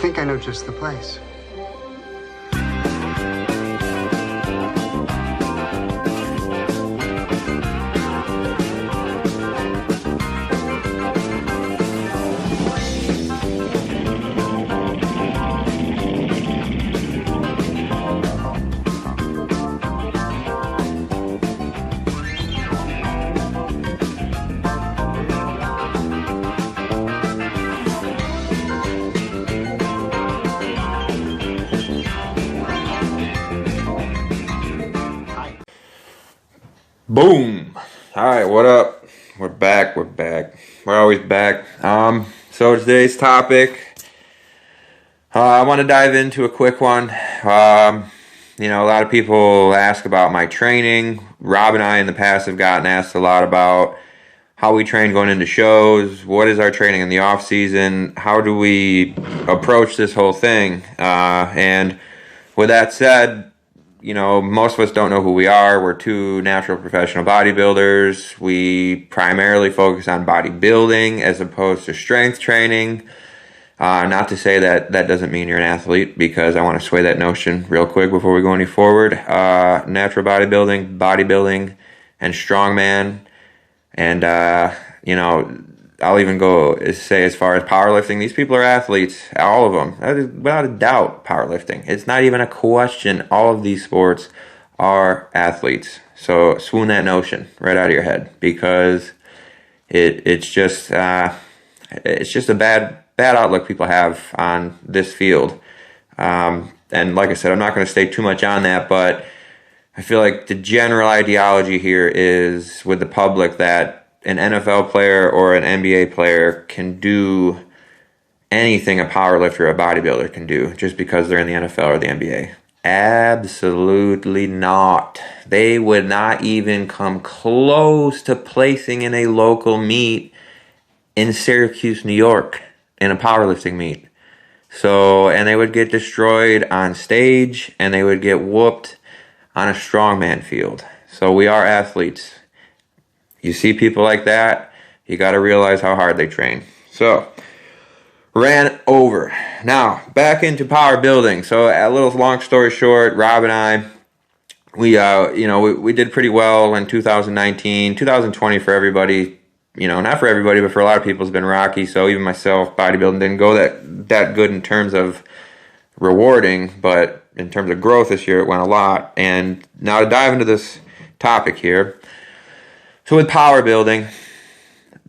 think I know just the place. Boom. All right, what up? We're back. We're always back. So today's topic, I want to dive into a quick one. A lot of people ask about my training. Rob and I in the past have gotten asked a lot about how we train going into shows. What is our training in the off season? How do we approach this whole thing? And with that said, most of us don't know who we are. We're two natural professional bodybuilders. We primarily focus on bodybuilding as opposed to strength training. Not to say that doesn't mean you're an athlete, because I want to sway that notion real quick before we go any forward. Natural bodybuilding, and strongman. And, I'll even go say as far as powerlifting. These people are athletes, all of them. That is without a doubt powerlifting. It's not even a question. All of these sports are athletes. So swoon that notion right out of your head, because it's just a bad outlook people have on this field. And like I said, I'm not going to stay too much on that, but I feel like the general ideology here is with the public that an NFL player or an NBA player can do anything a powerlifter or a bodybuilder can do just because they're in the NFL or the NBA. Absolutely not. They would not even come close to placing in a local meet in Syracuse, New York, in a powerlifting meet. And they would get destroyed on stage, and they would get whooped on a strongman field. So we are athletes. You see people like that, you got to realize how hard they train. So, ran over. Now, back into power building. So, a little long story short, Rob and I, we did pretty well in 2019. 2020 for everybody, not for everybody, but for a lot of people has been rocky. So, even myself, bodybuilding didn't go that good in terms of rewarding, but in terms of growth this year, it went a lot. And now to dive into this topic here. So with power building,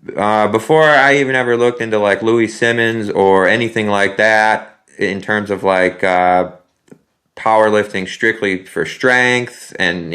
before I even ever looked into like Louis Simmons or anything like that in terms of like powerlifting strictly for strength and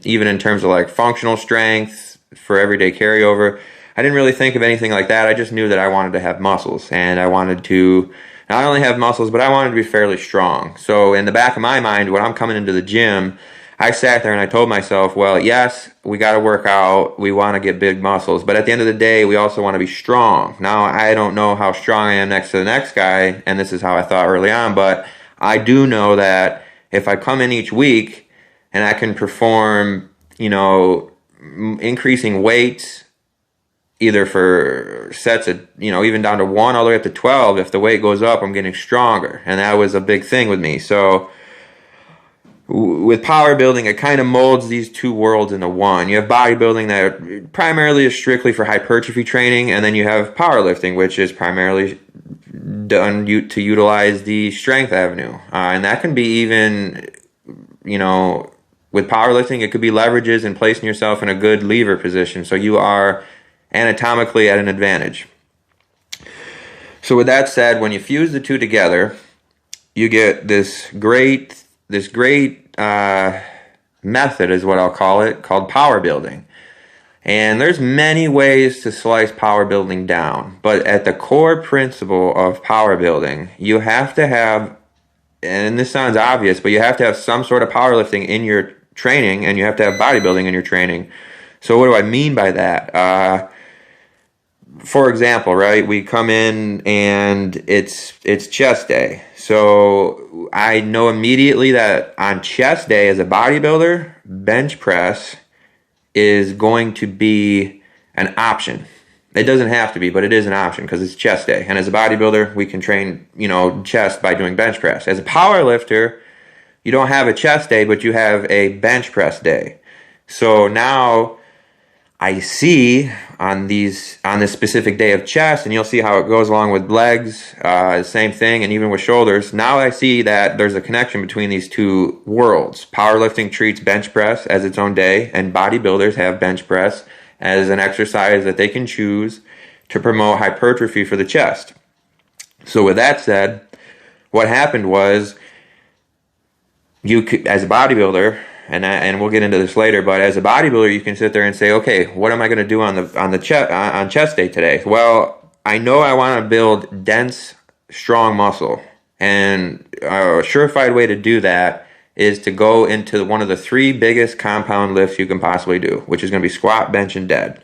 even in terms of like functional strength for everyday carryover, I didn't really think of anything like that. I just knew that I wanted to have muscles, and I wanted to not only have muscles, but I wanted to be fairly strong. So in the back of my mind, when I'm coming into the gym, I sat there and I told myself, well, yes, we got to work out. We want to get big muscles. But at the end of the day, we also want to be strong. Now, I don't know how strong I am next to the next guy, and this is how I thought early on, but I do know that if I come in each week and I can perform, increasing weights, either for sets of, even down to 1 all the way up to 12, if the weight goes up, I'm getting stronger. And that was a big thing with me. So with power building, it kind of molds these two worlds into one. You have bodybuilding that primarily is strictly for hypertrophy training, and then you have powerlifting, which is primarily done to utilize the strength avenue. And that can be even, with powerlifting, it could be leverages and placing yourself in a good lever position, so you are anatomically at an advantage. So with that said, when you fuse the two together, you get this great method, is what I'll call it, called power building. And there's many ways to slice power building down, but at the core principle of power building, you have to have, and this sounds obvious, but you have to have some sort of powerlifting in your training, and you have to have bodybuilding in your training. So what do I mean by that? For example, right, we come in and it's chest day. So I know immediately that on chest day as a bodybuilder, bench press is going to be an option. It doesn't have to be, but it is an option because it's chest day. And as a bodybuilder, we can train, chest by doing bench press. As a power lifter, you don't have a chest day, but you have a bench press day. So now I see on this specific day of chest, and you'll see how it goes along with legs, same thing, and even with shoulders. Now I see that there's a connection between these two worlds. Powerlifting treats bench press as its own day, and bodybuilders have bench press as an exercise that they can choose to promote hypertrophy for the chest. So with that said, what happened was, you could, as a bodybuilder, and we'll get into this later, but as a bodybuilder, you can sit there and say, okay, what am I going to do on chest day today? Well, I know I want to build dense, strong muscle, and a surefire way to do that is to go into one of the 3 biggest compound lifts you can possibly do, which is going to be squat, bench, and dead.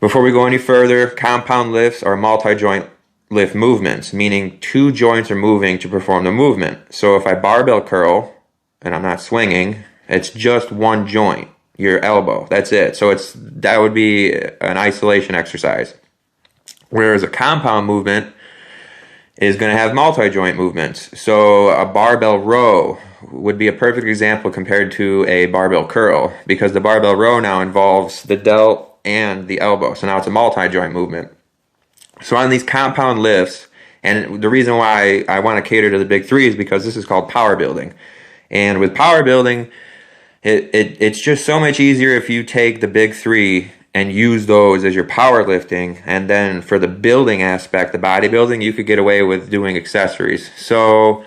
Before we go any further, compound lifts are multi-joint lift movements, meaning 2 joints are moving to perform the movement. So if I barbell curl, and I'm not swinging, it's just 1 joint, your elbow. That's it. So that would be an isolation exercise. Whereas a compound movement is going to have multi-joint movements. So a barbell row would be a perfect example compared to a barbell curl, because the barbell row now involves the delt and the elbow. So now it's a multi-joint movement. So on these compound lifts, and the reason why I want to cater to the big 3 is because this is called power building. And with power building, it's just so much easier if you take the big 3 and use those as your powerlifting. And then for the building aspect, the bodybuilding, you could get away with doing accessories. So,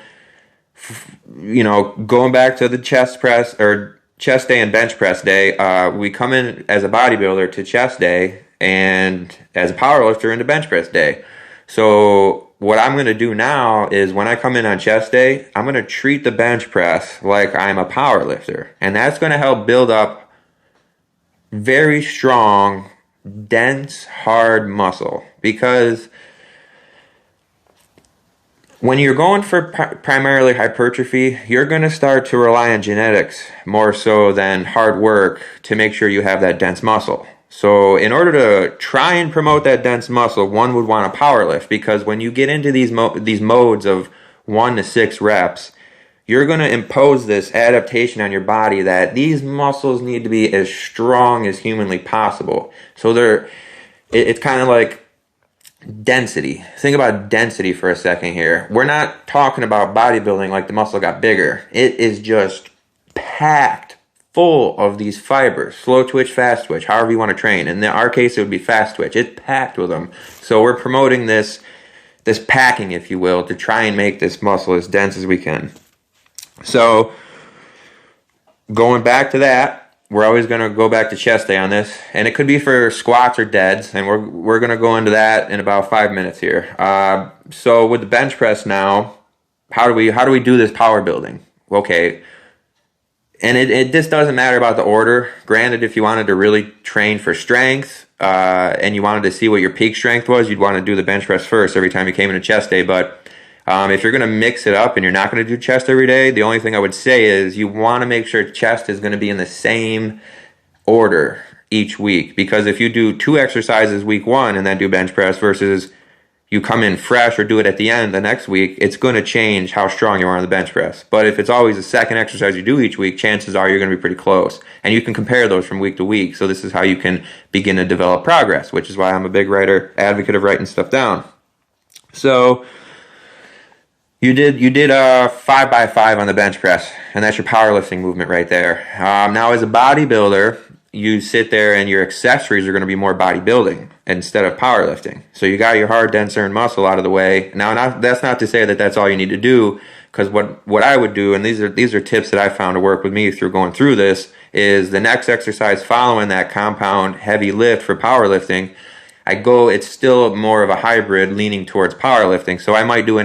going back to the chest press or chest day and bench press day, we come in as a bodybuilder to chest day and as a powerlifter into bench press day. So what I'm going to do now is when I come in on chest day, I'm going to treat the bench press like I'm a power lifter. And that's going to help build up very strong, dense, hard muscle. Because when you're going for primarily hypertrophy, you're going to start to rely on genetics more so than hard work to make sure you have that dense muscle. So in order to try and promote that dense muscle, one would want to power lift, because when you get into these modes of 1 to 6 reps, you're going to impose this adaptation on your body that these muscles need to be as strong as humanly possible. So it's kind of like density. Think about density for a second here. We're not talking about bodybuilding like the muscle got bigger. It is just packed full of these fibers. Slow twitch, fast twitch, however you want to train. In our case, it would be fast twitch. It's packed with them. So we're promoting this packing, if you will, to try and make this muscle as dense as we can. So going back to that, we're always going to go back to chest day on this, and it could be for squats or deads, and we're going to go into that in about 5 minutes here. So with the bench press now, how do we do this power building? Okay, and this doesn't matter about the order. Granted, if you wanted to really train for strength and you wanted to see what your peak strength was, you'd want to do the bench press first every time you came into chest day. But if you're going to mix it up and you're not going to do chest every day, the only thing I would say is you want to make sure chest is going to be in the same order each week. Because if you do 2 exercises week 1 and then do bench press versus you come in fresh or do it at the end the next week, it's going to change how strong you are on the bench press. But if it's always the second exercise you do each week, chances are you're going to be pretty close. And you can compare those from week to week. So this is how you can begin to develop progress, which is why I'm a big advocate of writing stuff down. So You did a 5x5 on the bench press, and that's your powerlifting movement right there. Now, as a bodybuilder, you sit there and your accessories are going to be more bodybuilding instead of powerlifting. So you got your hard, dense, earned muscle out of the way. Now, that's not to say that that's all you need to do, because what I would do, and these are tips that I found to work with me through going through this, is the next exercise following that compound heavy lift for powerlifting, it's still more of a hybrid leaning towards powerlifting. So I might do my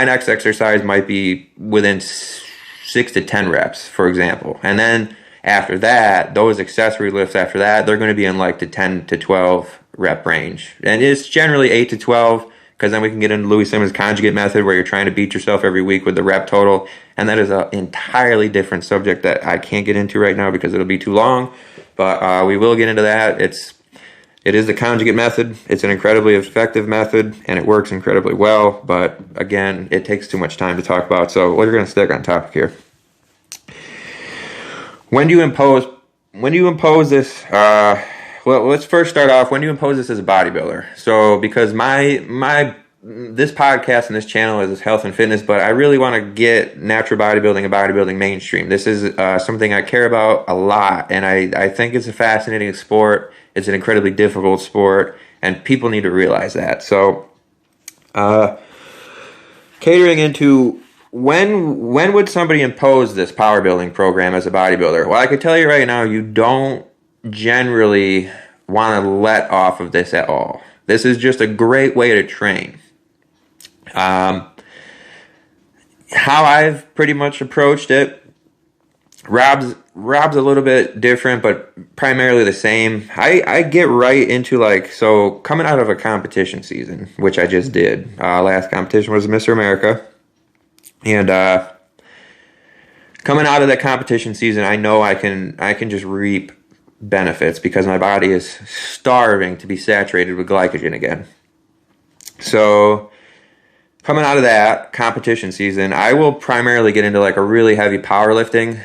next exercise might be within 6 to 10 reps, for example. And then after that, those accessory lifts after that, they're going to be in like the 10 to 12 rep range. And it's generally 8 to 12, because then we can get into Louis Simmons' conjugate method, where you're trying to beat yourself every week with the rep total. And that is an entirely different subject that I can't get into right now because it'll be too long. but we will get into that. It is the conjugate method. It's an incredibly effective method, and it works incredibly well. But again, it takes too much time to talk about, so we're going to stick on topic here. When do you impose this? Well, let's first start off. When do you impose this as a bodybuilder? So, because this podcast and this channel is health and fitness, but I really want to get natural bodybuilding and bodybuilding mainstream. This is something I care about a lot, and I think it's a fascinating sport. It's an incredibly difficult sport, and people need to realize that. So, catering into when would somebody impose this power building program as a bodybuilder? Well, I can tell you right now, you don't generally want to let off of this at all. This is just a great way to train. How I've pretty much approached it, Rob's a little bit different, but primarily the same. I get right into so coming out of a competition season, which I just did. Last competition was Mr. America. And coming out of that competition season, I know I can just reap benefits because my body is starving to be saturated with glycogen again. So coming out of that competition season, I will primarily get into a really heavy powerlifting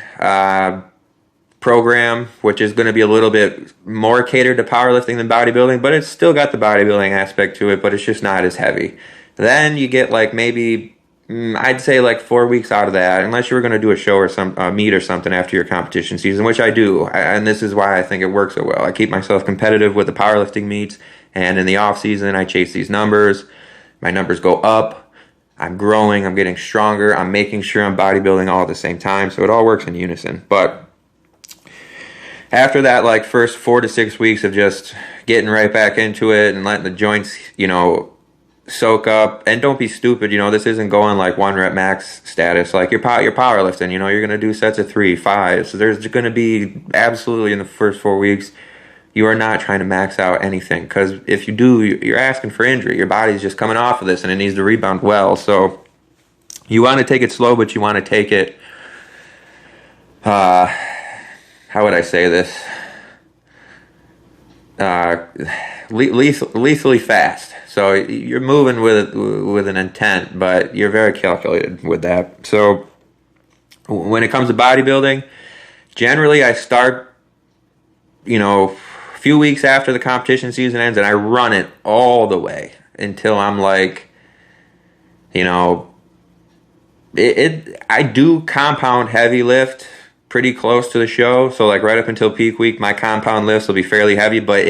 program, which is going to be a little bit more catered to powerlifting than bodybuilding, but it's still got the bodybuilding aspect to it, but it's just not as heavy. Then you get maybe I'd say 4 weeks out of that, unless you were going to do a show or some meet or something after your competition season, which I do. And this is why I think it works so well. I keep myself competitive with the powerlifting meets, and in the off season, I chase these numbers. My numbers go up. I'm growing. I'm getting stronger. I'm making sure I'm bodybuilding all at the same time. So it all works in unison. But after that, first 4 to 6 weeks of just getting right back into it and letting the joints, soak up, and don't be stupid. This isn't going 1 rep max status. You're powerlifting. You're going to do sets of 3, 5. So there's going to be absolutely in the first 4 weeks, you are not trying to max out anything, because if you do, you're asking for injury. Your body's just coming off of this, and it needs to rebound well. So you want to take it slow, but you want to take it. How would I say this? Lethally fast. So you're moving with an intent, but you're very calculated with that. So when it comes to bodybuilding, generally I start, a few weeks after the competition season ends, and I run it all the way until I'm I do compound heavy lift pretty close to the show. So right up until peak week, my compound lifts will be fairly heavy, but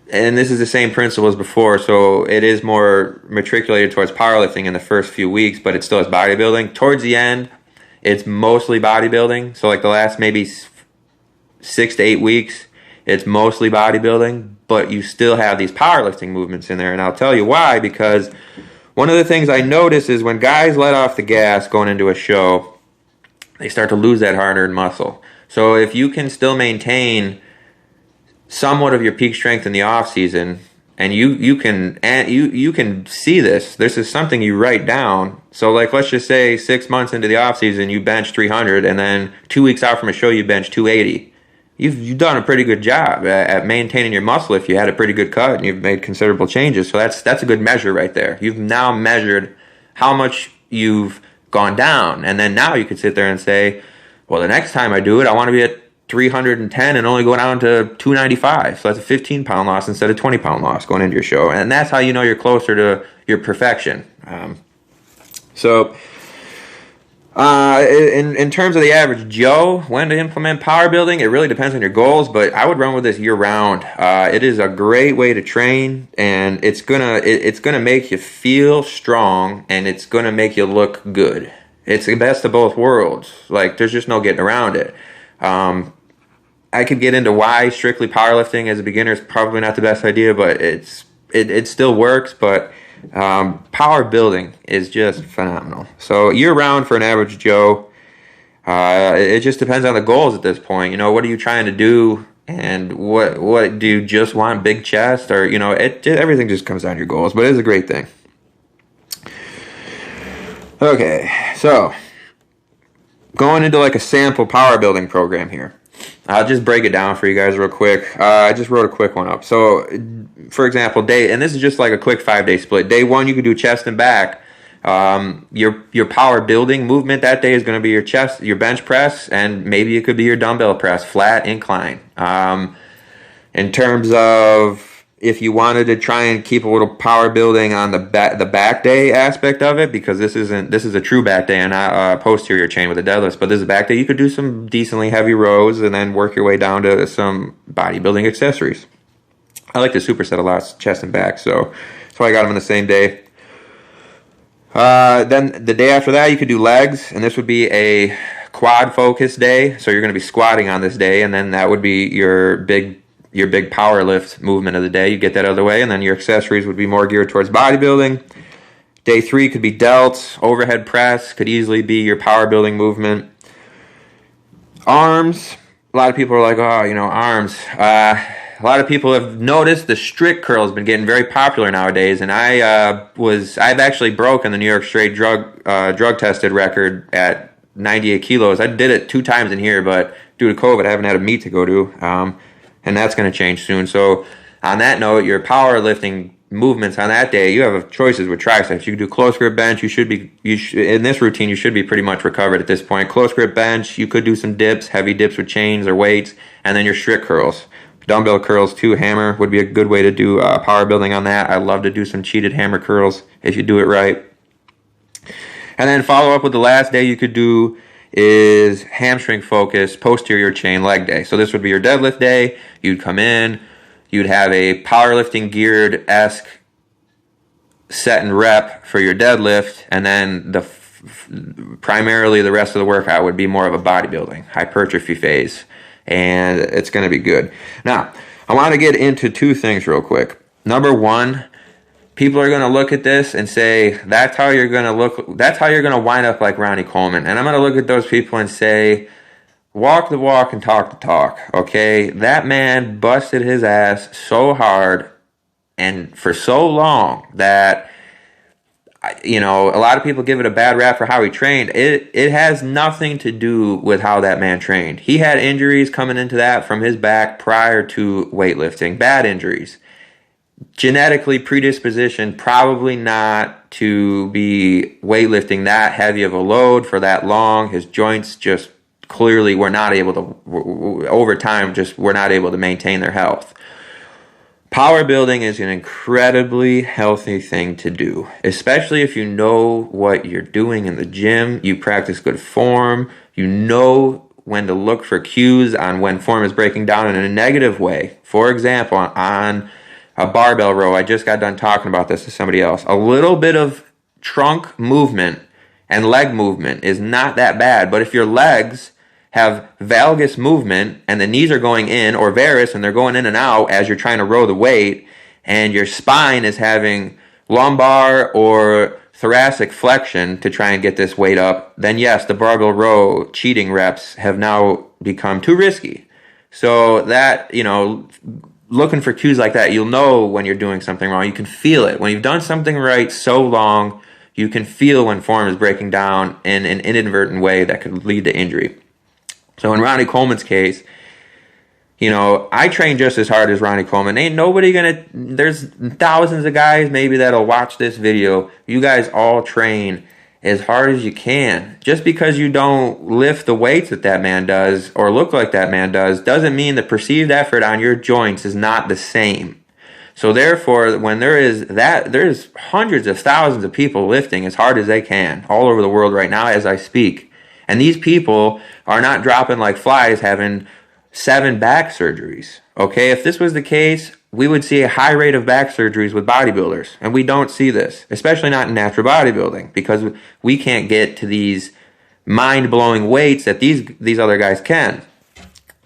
and this is the same principle as before, so it is more matriculated towards powerlifting in the first few weeks, but it still has bodybuilding. Towards the end, it's mostly bodybuilding. So the last maybe 6 to 8 weeks, it's mostly bodybuilding, but you still have these powerlifting movements in there. And I'll tell you why, because one of the things I notice is when guys let off the gas going into a show, they start to lose that hard-earned muscle. So if you can still maintain somewhat of your peak strength in the off season, and you can see this is something you write down. So let's just say 6 months into the off season, you bench 300, and then 2 weeks out from a show, you bench 280. You've done a pretty good job at maintaining your muscle if you had a pretty good cut and you've made considerable changes. So that's a good measure right there. You've now measured how much you've gone down, and then now you could sit there and say, well, the next time I do it, I want to be at 310 and only go down to 295. So that's a 15-pound loss instead of 20-pound loss going into your show. And that's how you know you're closer to your perfection. In terms of the average Joe, when to implement power building, it really depends on your goals, but I would run with this year round. It is a great way to train, and it's gonna make you feel strong, and it's gonna make you look good. It's the best of both worlds. There's just no getting around it. I could get into why strictly powerlifting as a beginner is probably not the best idea, but it still works. But power building is just phenomenal. So year round for an average Joe, it just depends on the goals at this point. What are you trying to do, and what do you just want? Big chest, or everything just comes down to your goals. But it's a great thing. Okay, so going into like a sample power building program here. I'll just break it down for you guys real quick. I just wrote a quick one up. So, for example, and this is just like a quick 5-day split. Day 1, you could do chest and back. Your power building movement that day is going to be your chest, your bench press, and maybe it could be your dumbbell press, flat, incline. In terms of if you wanted to try and keep a little power building on the back day aspect of it, because this is a true back day and not a posterior chain with a deadlift, but this is a back day, you could do some decently heavy rows and then work your way down to some bodybuilding accessories. I like to superset a lot, chest and back, so that's why I got them on the same day. Then the day after that, you could do legs, and this would be a quad focus day, so you're going to be squatting on this day, and then that would be your big power lift movement of the day. You get that out of the way, and then your accessories would be more geared towards bodybuilding. Day 3 could be delts, overhead press, could easily be your power building movement. Arms, a lot of people are like, oh, arms. A lot of people have noticed the strict curl has been getting very popular nowadays, and I've actually broken the New York Straight drug tested record at 98 kilos. I did it 2 times in here, but due to COVID, I haven't had a meet to go to. And that's going to change soon. So on that note, your powerlifting movements on that day, you have choices with triceps. You can do close grip bench. In this routine, you should be pretty much recovered at this point. Close grip bench, you could do some dips, heavy dips with chains or weights, and then your strict curls. Dumbbell curls too, hammer would be a good way to do power building on that. I love to do some cheated hammer curls if you do it right. And then follow up with the last day you could do is hamstring focus, posterior chain leg day. So this would be your deadlift day. You'd come in, you'd have a powerlifting geared-esque set and rep for your deadlift, and then primarily the rest of the workout would be more of a bodybuilding, hypertrophy phase, and it's going to be good. Now, I want to get into 2 things real quick. Number 1, people are going to look at this and say, that's how you're going to wind up like Ronnie Coleman. And I'm going to look at those people and say, walk the walk and talk the talk, okay? That man busted his ass so hard and for so long that, a lot of people give it a bad rap for how he trained. It has nothing to do with how that man trained. He had injuries coming into that from his back prior to weightlifting, bad injuries. Genetically predispositioned, probably not to be weightlifting that heavy of a load for that long. His joints just clearly were not able to, over time, were not able to maintain their health. Power building is an incredibly healthy thing to do, especially if you know what you're doing in the gym, you practice good form, you know when to look for cues on when form is breaking down in a negative way. For example, on a barbell row, I just got done talking about this to somebody else. A little bit of trunk movement and leg movement is not that bad, but if your legs have valgus movement and the knees are going in, or varus, and they're going in and out as you're trying to row the weight, and your spine is having lumbar or thoracic flexion to try and get this weight up, then yes, the barbell row cheating reps have now become too risky. So that, looking for cues like that, you'll know when you're doing something wrong. You can feel it. When you've done something right so long, you can feel when form is breaking down in an inadvertent way that could lead to injury. So in Ronnie Coleman's case, I train just as hard as Ronnie Coleman. Ain't nobody there's thousands of guys maybe that'll watch this video. You guys all train as hard as you can. Just because you don't lift the weights that man does or look like that man does doesn't mean the perceived effort on your joints is not the same. So therefore, when there's hundreds of thousands of people lifting as hard as they can all over the world right now as I speak. And these people are not dropping like flies having 7 back surgeries. Okay, if this was the case, we would see a high rate of back surgeries with bodybuilders. And we don't see this, especially not in natural bodybuilding, because we can't get to these mind-blowing weights that these other guys can.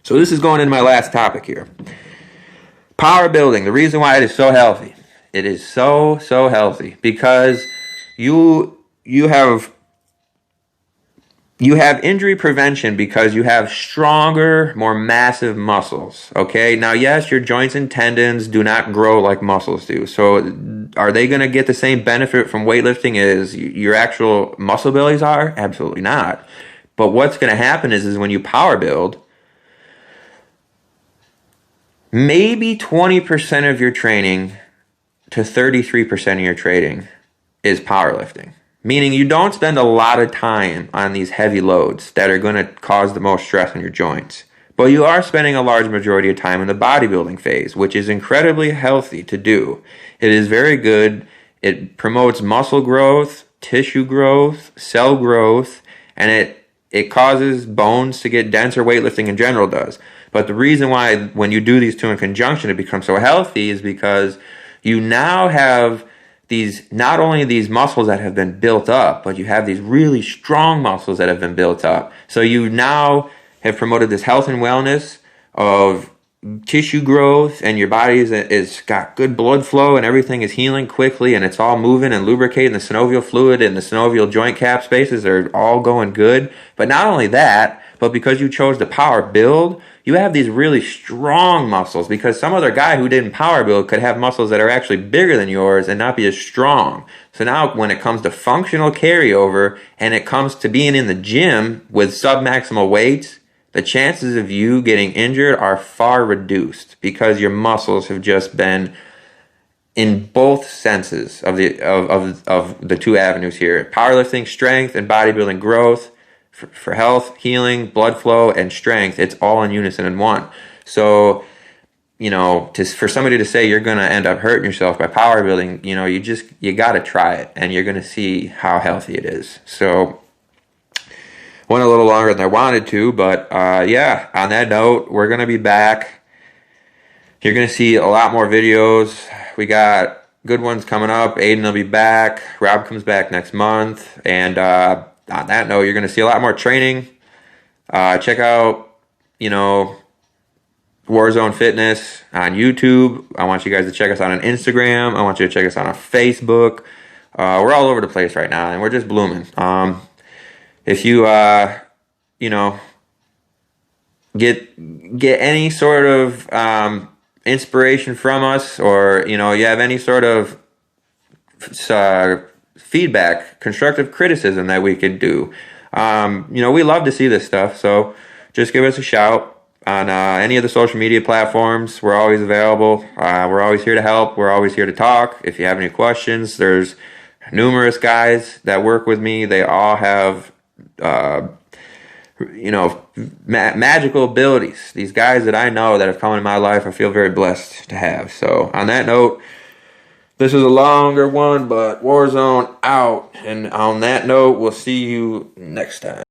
So this is going into my last topic here. Power building, the reason why it is so healthy. It is so healthy because you have injury prevention because you have stronger, more massive muscles, okay? Now, yes, your joints and tendons do not grow like muscles do. So are they going to get the same benefit from weightlifting as your actual muscle bellies are? Absolutely not. But what's going to happen is when you power build, maybe 20% of your training to 33% of your training is powerlifting. Meaning you don't spend a lot of time on these heavy loads that are going to cause the most stress on your joints. But you are spending a large majority of time in the bodybuilding phase, which is incredibly healthy to do. It is very good. It promotes muscle growth, tissue growth, cell growth, and it causes bones to get denser. Weightlifting in general does. But the reason why when you do these two in conjunction it becomes so healthy is because you now have not only these muscles that have been built up, but you have these really strong muscles that have been built up. So you now have promoted this health and wellness of tissue growth, and your body is got good blood flow, and everything is healing quickly, and it's all moving and lubricating. The synovial fluid and the synovial joint cap spaces are all going good. But not only that, but because you chose to power build, you have these really strong muscles, because some other guy who didn't power build could have muscles that are actually bigger than yours and not be as strong. So now when it comes to functional carryover and it comes to being in the gym with submaximal weights, the chances of you getting injured are far reduced because your muscles have just been in both senses of the two avenues here. Powerlifting, strength, and bodybuilding growth. For health, healing, blood flow, and strength, it's all in unison in one. So, for somebody to say you're going to end up hurting yourself by power building, you got to try it, and you're going to see how healthy it is. So, went a little longer than I wanted to, but yeah, on that note, we're going to be back. You're going to see a lot more videos. We got good ones coming up. Aiden will be back. Rob comes back next month, and on that note, you're going to see a lot more training. Check out, Warzone Fitness on YouTube. I want you guys to check us out on Instagram. I want you to check us out on Facebook. We're all over the place right now, and we're just blooming. If you, get any sort of inspiration from us, or, you have any sort of feedback, constructive criticism that we could do. We love to see this stuff, so just give us a shout on any of the social media platforms. We're always available. We're always here to help. We're always here to talk. If you have any questions, there's numerous guys that work with me. They all have, magical abilities. These guys that I know that have come in my life, I feel very blessed to have. So on that note, this is a longer one, but Warzone out. And on that note, we'll see you next time.